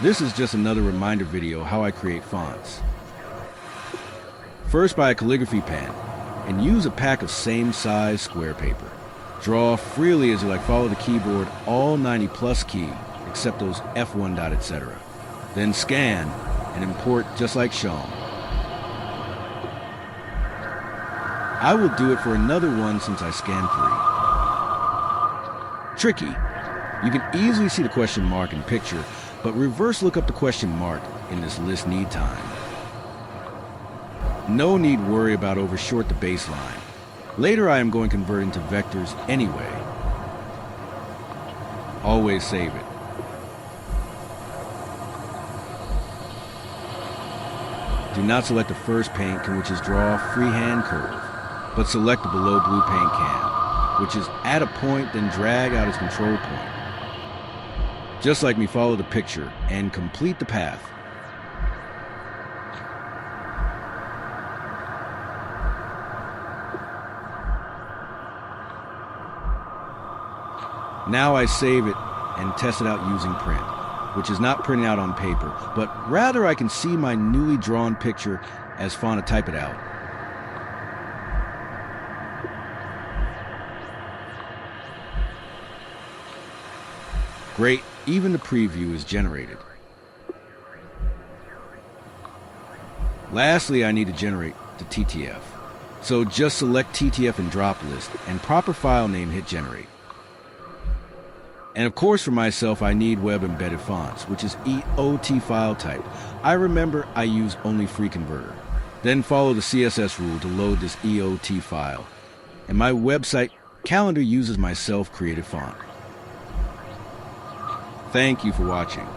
This is just another reminder video how I create fonts. First, buy a calligraphy pen and use a pack of same size square paper. Draw freely as you like, follow the keyboard, all 90+ key, except those F1 dot, etc. Then scan and import just like shown. I will do it for another one since I scanned 3. Tricky. You can easily see the question mark in picture, but reverse look up the question mark in this list need time. No need worry about overshort the baseline. Later I am going to convert into vectors anyway. Always save it. Do not select the first paint can, which is draw freehand curve, but select the below blue paint can, which is at a point, then drag out its control point. Just like me, follow the picture and complete the path. Now I save it and test it out using print, which is not printing out on paper, but rather I can see my newly drawn picture as font to type it out. Great, even the preview is generated. Lastly, I need to generate the TTF. So just select TTF in drop list and proper file name, hit generate. And of course for myself, I need web embedded fonts, which is EOT file type. I remember I use only free converter. Then follow the CSS rule to load this EOT file. And my website calendar uses my self-created font. Thank you for watching.